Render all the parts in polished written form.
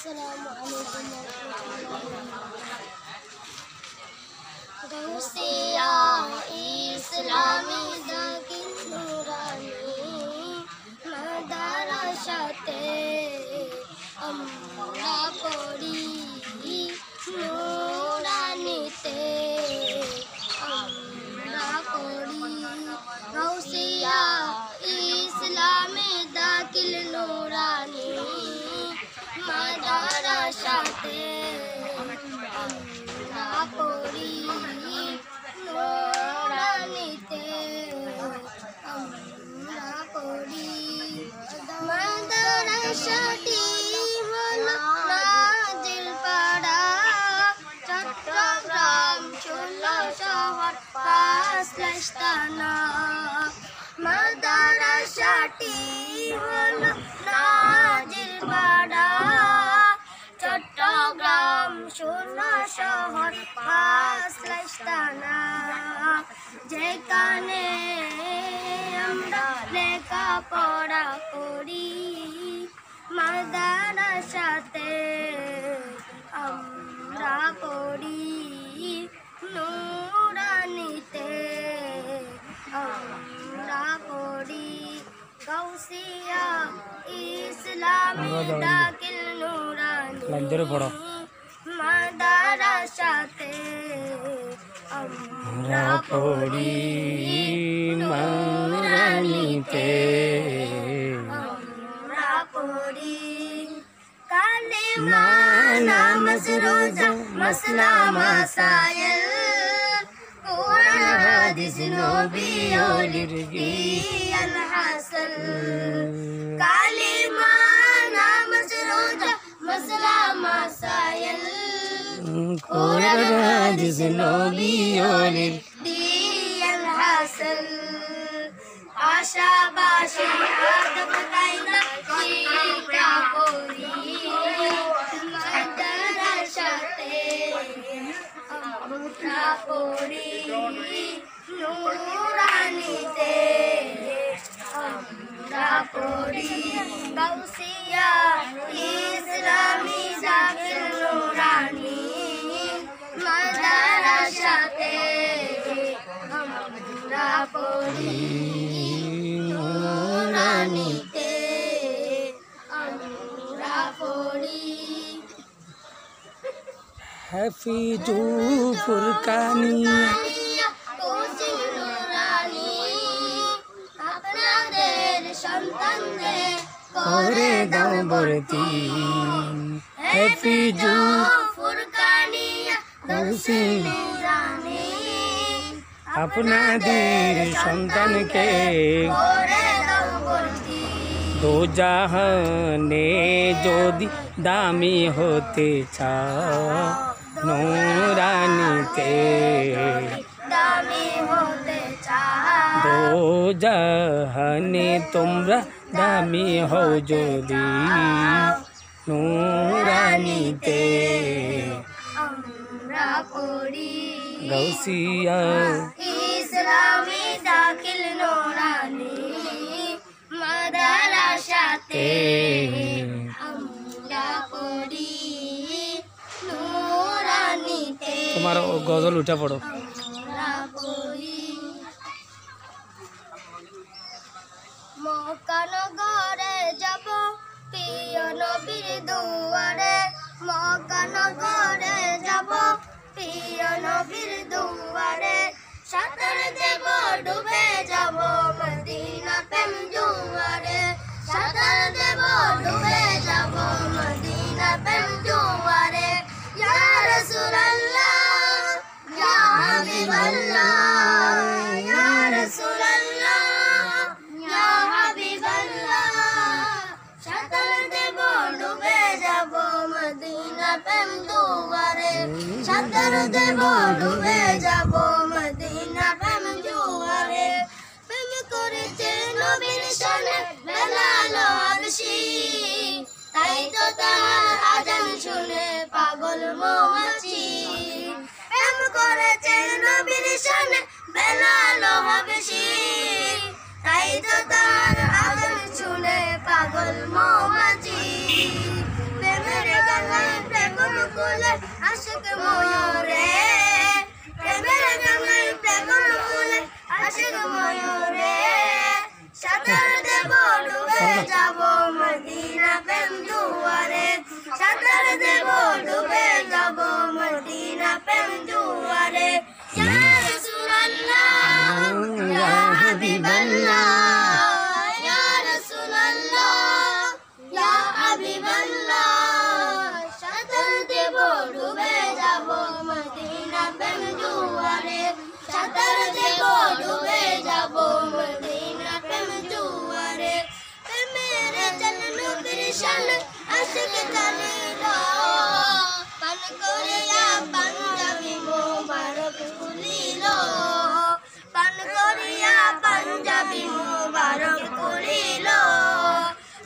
Assalamualaikum warahmatullahi wabarakatuh. Gausiya Islami Zakin Nurani Madarasate Amra Pori Nuranite Amra Pori Gausiya Islami Zakin Nurani Madarasate Amra Pori Nuranite Amra Pori Madarasati হলো নাজিল পাড়া চট্টগ্রাম 16 শহর 5 লাস্তানা মাদ্রাসাটি হলো নাজিল পাড়া চট্টগ্রাম 16 শহর 5 লাস্তানা যেখানে আমরা লেখাপড়া করি মাদ্রাসাতে আমরা পড়ি নুরানিতে আমরা পড়ি গাউসিয়া ইসলামী দাখিল নুরানি মাদ্রাসাতে আমরা পড়ি নুরানিতে আমরা পড়ি কালিমা নামাজ রোজা মাসলা মাসাইল কোরআন হাদিস নবী ওলির জ্ঞান হাসিল কালিমা নামাজ রোজা মাসলা মাসাইল কোরআন হাদিস নবী ওলির জ্ঞান হাসিল আশাবাসী আদব কায়দা শিক্ষা করি মাদ্রাসাতে আমরা পড়ি নুরানিতে আমরা পড়ি গাউসিয়া ইসলামী দাখিল নুরানি মাদ্রাসাতে আমরা পড়ি নুরানিতে আমরা পড়ি হাফিজু ফুরকানিয়া কোচিং নুরানি আপনাদের সন্তানদের করে দাও ভর্তি হাফিজু ফুরকানিয়া কোচিং নুরানি আপনাদের সন্তানকে করে দাও ভর্তি দো জাহানে যদি দামি হতে চাও নুরানিতে দামি হতে চাও দো জাহানে তোমরা দামি হও যদি নুরানিতে আমরা পড়ি গাউসিয়া ইসলামী দাখিল নুরানি মাদ্রাসাতে আমরা পড়ি নুরানিতে তোমার গজল উঠা পড়ো আমরা পড়ি মক্কা নগরে যাব প্রিয় নবীর দুয়ারে মক্কা নগরে যাব প্রিয় নবীর দুয়ারে সাঁতার দেব ডুবে যাব মদিনা প্রেম জোয়ারে সাঁতার দেব ডুবে যাব মদিনা প্রেম জোয়ারে ইয়া রাসূলুল্লাহ ইয়া হাবিবাল্লাহ ইয়া রাসূলুল্লাহ ইয়া হাবিবাল্লাহ সাঁতার দেব ডুবে যাব মদিনা প্রেম জোয়ারে সাঁতার দেব ডুবে যাব মদিনা প্রেম জোয়ারে প্রেম করেছে নবীর শানে বেলাল হাবশী তাই তো তার আজান শুনে পাগল মৌমাছি প্রেম করেছে নবীর শানে বেলাল হাবশী তাই তো তার আজান শুনে পাগল মৌমাছি প্রেমের গান আশিক ময়ূরে প্রেমের গানে প্রেম ফুলে আশিক ময়ূরে সাঁতার দেব ডুবে যাব মদিনা প্রেম দুয়ারে সাঁতার দেব ডুবে যাব মদিনা প্রেম দুয়ারে ইয়া রাসূলুল্লাহ ইয়া হাবিবাল্লাহ ইয়া রাসূলুল্লাহ ইয়া হাবিবাল্লাহ সাঁতার দেব ডুবে যাব মদিনা প্রেম দুয়ারে সাঁতার দেব ডুবে যাব মদিনা প্রেম দুয়ারে প্রেমের জন্ম কৃষ্ণ আশিক কালিল পান করিয়া পাঞ্জাবি মোবারক খুলিল পান করিয়া পাঞ্জাবি মোবারক খুলিল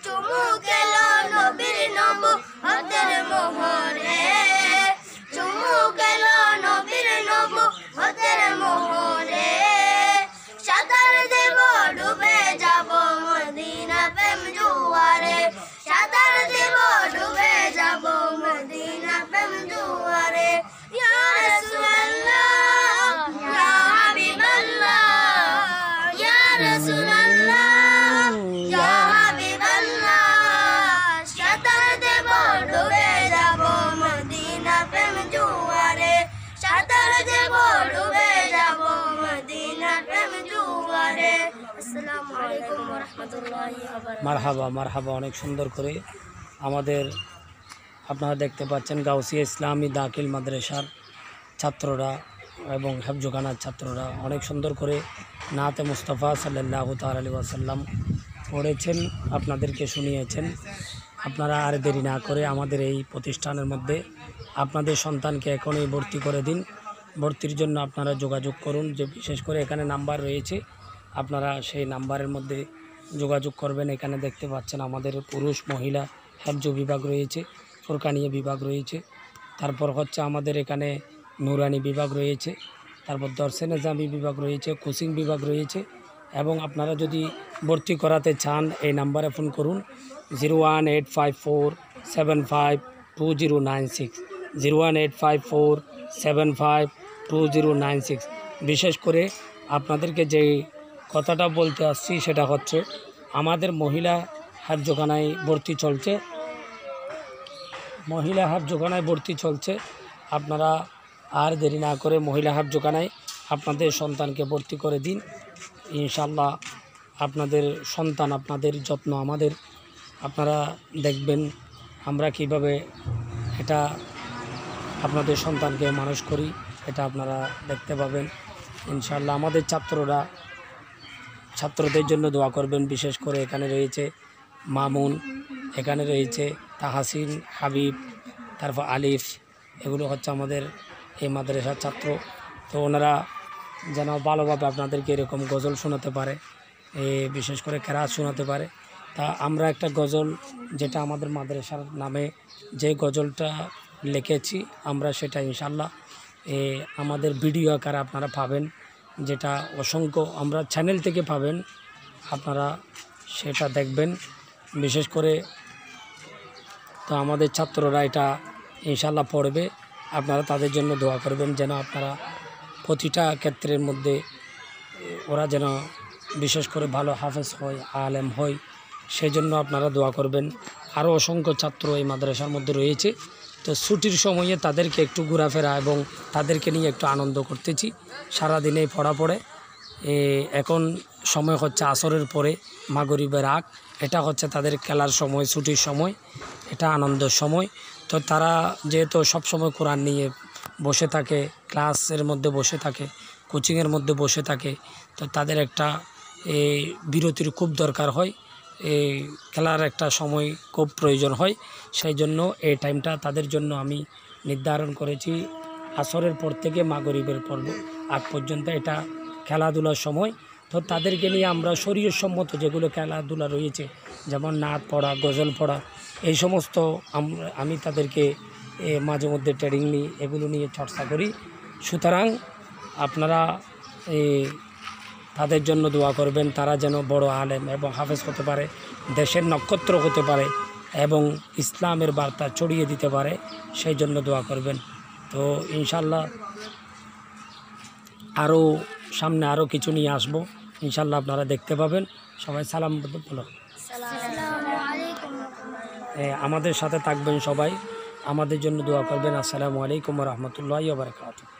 চুমু গেল নবীর নব হতের মোহরে চুমু গেল নবীর নব হতের মোহরে সাঁতার দেব ডুবে যাব মদিনা প্রেম দুয়ারে সাঁতার দেব ডুবে যাব মদিনা প্রেম দুয়ারে ইয়া রাসূলুল্লাহ ইয়া হাবিবাল্লাহ ইয়া রাসূলুল্লাহ ইয়া হাবিবাল্লাহ সাঁতার দেব ডুবে যাব মদিনা প্রেম দুয়ারে সাঁতার দেব ডুবে যাব মদিনা প্রেম দুয়ারে আসসালামু আলাইকুম ওয়া রাহমাতুল্লাহি ওয়া বারাকাতুহু মারহাবা মারহাবা। অনেক সুন্দর করে আমাদের আপনারা দেখতে পাচ্ছেন গাউসিয়া ইসলামী দাখিল মাদ্রাসার ছাত্ররা এবং হেফজখানার ছাত্ররা অনেক সুন্দর করে নাতে মুস্তাফা সাল্লাল্লাহু তাআলা আলাইহি ওয়াসাল্লাম পড়েছেন, আপনাদেরকে শুনিয়েছেন। আপনারা আর দেরি না করে আমাদের এই প্রতিষ্ঠানের মধ্যে আপনাদের সন্তানকে এখনই ভর্তি করে দিন। ভর্তির জন্য আপনারা যোগাযোগ করুন, যে বিশেষ করে এখানে নাম্বার রয়েছে, আপনারা সেই নাম্বারের মধ্যে যোগাযোগ করবেন। এখানে দেখতে পাচ্ছেন আমাদের পুরুষ মহিলা হেফজ বিভাগ রয়েছে, ফুরকানিয়া বিভাগ রয়েছে, তারপর হচ্ছে আমাদের এখানে নুরানি বিভাগ রয়েছে, তারপর দর্শে নিজামি বিভাগ রয়েছে, কোচিং বিভাগ রয়েছে। এবং আপনারা যদি ভর্তি করাতে চান এই নাম্বারে ফোন করুন 01854752096 01854752096। বিশেষ করে আপনাদেরকে যে কথাটা বলতে আসছি সেটা হচ্ছে আমাদের মহিলা হেফজখানায় ভর্তি চলছে, মহিলা হেফজখানায় ভর্তি চলছে। আপনারা আর দেরি না করে মহিলা হেফজখানায় আপনাদের সন্তানকে ভর্তি করে দিন। ইনশাআল্লাহ আপনাদের সন্তান, আপনাদের যত্ন আমাদের, আপনারা দেখবেন আমরা কিভাবে এটা আপনাদের সন্তানকে মানুষ করি, এটা আপনারা দেখতে পাবেন ইনশাআল্লাহ। আমাদের ছাত্রদের জন্য দোয়া করবেন। বিশেষ করে এখানে রয়েছে মামুন, এখানে রয়েছে তাহাসিন, হাবিব, তারপর আলিফ, এগুলো হচ্ছে আমাদের এই মাদ্রাসার ছাত্র। তো ওনারা যেন ভালোভাবে আপনাদেরকে এরকম গজল শোনাতে পারে, বিশেষ করে কেরাত শোনাতে পারে। তা আমরা একটা গজল, যেটা আমাদের মাদ্রাসার নামে যে গজলটা লিখেছি আমরা, সেটা ইনশাআল্লাহ আমাদের ভিডিও আকারে আপনারা পাবেন, যেটা অসংখ্য আমরা চ্যানেল থেকে পাবেন, আপনারা সেটা দেখবেন। বিশেষ করে তো আমাদের ছাত্ররা এটা ইনশাআল্লাহ পড়বে, আপনারা তাদের জন্য দোয়া করবেন যেন আপনারা প্রতিটা ক্ষেত্রের মধ্যে ওরা যেন বিশেষ করে ভালো হাফেজ হয়, আলেম হয়, সেই জন্য আপনারা দোয়া করবেন। আরও অসংখ্য ছাত্র এই মাদ্রাসার মধ্যে রয়েছে, তো ছুটির সময়ে তাদেরকে একটু ঘোরাফেরা এবং তাদেরকে নিয়ে একটু আনন্দ করতেছি। সারাদিনেই পড়া পড়ে, এখন সময় হচ্ছে আসরের পরে মাগরিবের আগ, এটা হচ্ছে তাদের খেলার সময়, ছুটির সময়, এটা আনন্দের সময়। তো তারা যেহেতু সবসময় কোরআন নিয়ে বসে থাকে, ক্লাসের মধ্যে বসে থাকে, কোচিংয়ের মধ্যে বসে থাকে, তো তাদের একটা বিরতির খুব দরকার হয়, খেলার একটা সময় খুব প্রয়োজন হয়। সেই জন্য এই টাইমটা তাদের জন্য আমি নির্ধারণ করেছি আসরের পর থেকে মাগরিবের পর্ব আগ পর্যন্ত, এটা খেলাধুলার সময়। তো তাদেরকে নিয়ে আমরা শরীয়তসম্মত যেগুলো খেলাধুলা রয়েছে, যেমন নাচ পড়া, গজল পড়া, এই সমস্ত আমি তাদেরকে মাঝে মধ্যে ট্রেনিং নিই, এগুলো নিয়ে চর্চা করি। সুতরাং আপনারা তাদের জন্য দোয়া করবেন, তারা যেন বড় আলেম এবং হাফেজ হতে পারে, দেশের নক্ষত্র হতে পারে এবং ইসলামের বার্তা ছড়িয়ে দিতে পারে, সেই জন্য দোয়া করবেন। তো ইনশাল্লাহ আরও সামনে আরও কিছু নিয়ে আসবো, ইনশাল্লাহ আপনারা দেখতে পাবেন। সবাই সালাম বলো। আসসালামু আলাইকুম। আমাদের সাথে থাকবেন সবাই, আমাদের জন্য দোয়া করবেন। আসসালামু আলাইকুম ওয়া রাহমাতুল্লাহি ওয়া বারাকাতুহু।